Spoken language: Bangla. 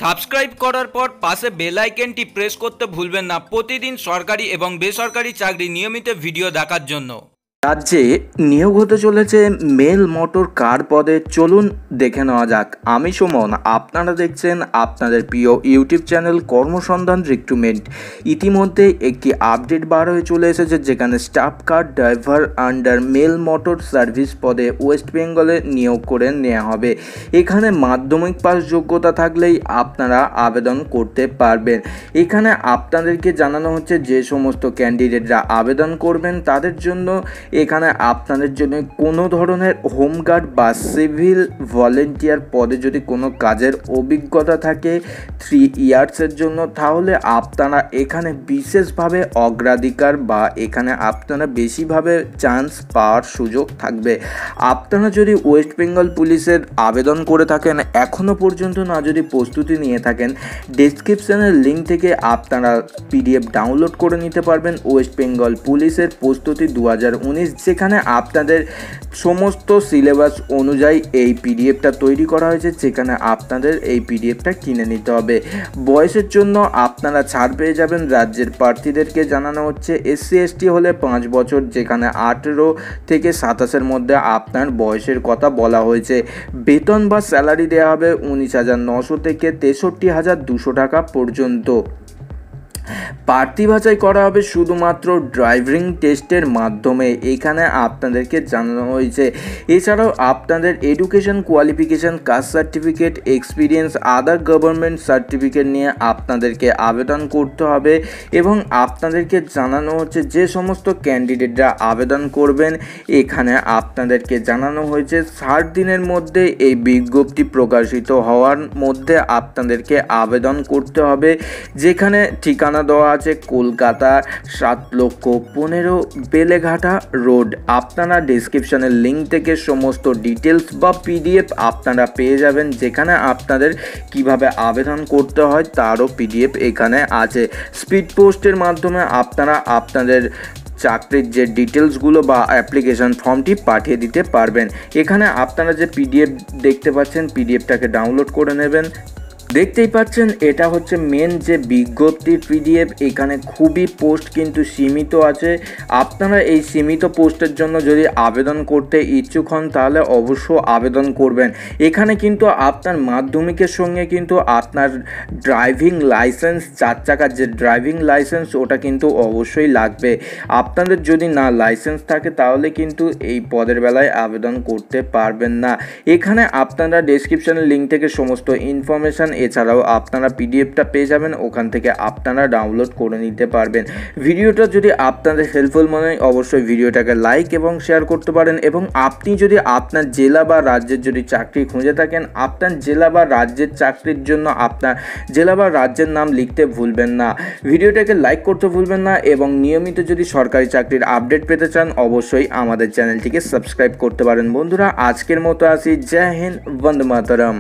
সাবস্ক্রাইব করার পর পাশে বেল আইকনটি প্রেস করতে ভুলবেন না প্রতিদিন সরকারি এবং বেসরকারি চাকরি নিয়মিত ভিডিও দেখার জন্য। রাজ্যে নিয়োগ হতে চলেছে মেল মোটর কার পদে, চলুন দেখে নেওয়া যাক। আমি সুমন, আপনারা দেখছেন আপনাদের প্রিয় ইউটিউব চ্যানেল কর্মসন্ধান রিক্রুটমেন্ট। ইতিমধ্যে একটি আপডেট বার হয়ে চলে এসেছে, যেখানে staff car driver under mail motor service পদে ওয়েস্ট বেঙ্গলে নিয়োগ করে নেওয়া হবে। এখানে মাধ্যমিক পাস যোগ্যতা থাকলেই আপনারা আবেদন করতে পারবেন। এখানে আপনাদেরকে জানানো হচ্ছে যে সমস্ত ক্যান্ডিডেটরা আবেদন করবেন তাদের জন্য এখানে আপনাদের জন্য কোনো ধরনের হোমগার্ড বা সিভিল ভলেন্টিয়ার পদে যদি কোনো কাজের অভিজ্ঞতা থাকে 3 ইয়ার্সের জন্য, তাহলে আপনারা এখানে বিশেষভাবে অগ্রাধিকার বা এখানে আপনারা বেশিভাবে চান্স পাওয়ার সুযোগ থাকবে। আপনারা যদি ওয়েস্ট বেঙ্গল পুলিশের আবেদন করে থাকেন, এখনও পর্যন্ত না যদি প্রস্তুতি নিয়ে থাকেন, ডেসক্রিপশনের লিঙ্ক থেকে আপনারা PDF ডাউনলোড করে নিতে পারবেন। ওয়েস্ট বেঙ্গল পুলিশের প্রস্তুতি 2019, যেখানে আপনাদের সমস্ত সিলেবাস অনুযায়ী এই PDFটা তৈরি করা হয়েছে, যেখানে আপনাদের এই PDFটা কিনে নিতে হবে। বয়সের জন্য আপনারা ছাড় পেয়ে যাবেন। রাজ্যের প্রার্থীদেরকে জানানো হচ্ছে SC ST হলে 5 বছর, যেখানে 18 থেকে 27-এর মধ্যে আপনার বয়সের কথা বলা হয়েছে। বেতন বা স্যালারি দেওয়া হবে 19,900 থেকে 63,200 টাকা পর্যন্ত। প্রার্থী বাছাই করা হবে শুধুমাত্র ড্রাইভিং টেস্টের মাধ্যমে, এখানে আপনাদেরকে জানানো হয়েছে। এছাড়াও আপনাদের education qualification, caste certificate, experience, other government certificate নিয়ে আপনাদেরকে আবেদন করতে হবে। এবং আপনাদেরকে জানানো হচ্ছে যে সমস্ত ক্যান্ডিডেটরা আবেদন করবেন, এখানে আপনাদেরকে জানানো হয়েছে 60 দিনের মধ্যে এই বিজ্ঞপ্তি প্রকাশিত হওয়ার মধ্যে আপনাদেরকে আবেদন করতে হবে। যেখানে ঠিকানা দেওয়া আছে কলকাতা 7,15,000 বেলেঘাটা রোড। আপনারা ডেসক্রিপশনের লিঙ্ক থেকে সমস্ত ডিটেলস বা PDF আপনারা পেয়ে যাবেন, যেখানে আপনাদের কিভাবে আবেদন করতে হয় তারও PDF এখানে আছে। স্পিড পোস্টের মাধ্যমে আপনারা আপনাদের চাকরির যে ডিটেলসগুলো বা অ্যাপ্লিকেশন ফর্মটি পাঠিয়ে দিতে পারবেন। এখানে আপনারা যে PDF দেখতে পাচ্ছেন, PDFটাকে ডাউনলোড করে নেবেন। দেখতেই পাচ্ছেন এটা হচ্ছে মেন যে বিজ্ঞপ্তির PDF। এখানে খুবই পোস্ট কিন্তু সীমিত আছে। আপনারা এই সীমিত পোস্টের জন্য যদি আবেদন করতে ইচ্ছুক হন, তাহলে অবশ্য আবেদন করবেন। এখানে কিন্তু আপনার মাধ্যমিকের সঙ্গে কিন্তু আপনার ড্রাইভিং লাইসেন্স, 4 চাকার যে ড্রাইভিং লাইসেন্স, ওটা কিন্তু অবশ্যই লাগবে। আপনাদের যদি না লাইসেন্স থাকে, তাহলে কিন্তু এই পদের বেলায় আবেদন করতে পারবেন না। এখানে আপনারা ডেসক্রিপশনের লিঙ্ক থেকে সমস্ত ইনফরমেশান, এছাড়াও আপনারা PDFটা পেয়ে যাবেন, ওখান থেকে আপনারা ডাউনলোড করে নিতে পারবেন। ভিডিওটা যদি আপনাদের হেল্পফুল মনে হয়, অবশ্যই ভিডিওটাকে লাইক এবং শেয়ার করতে পারেন। এবং আপনি যদি আপনার জেলা বা রাজ্যের যদি চাকরি খুঁজে থাকেন, আপনার জেলা বা রাজ্যের চাকরির জন্য আপনার জেলা বা রাজ্যের নাম লিখতে ভুলবেন না। ভিডিওটাকে লাইক করতে ভুলবেন না। এবং নিয়মিত যদি সরকারি চাকরির আপডেট পেতে চান, অবশ্যই আমাদের চ্যানেলটিকে সাবস্ক্রাইব করতে পারেন। বন্ধুরা, আজকের মতো আসি। জয় হিন্দ, বন্দে মাতরম।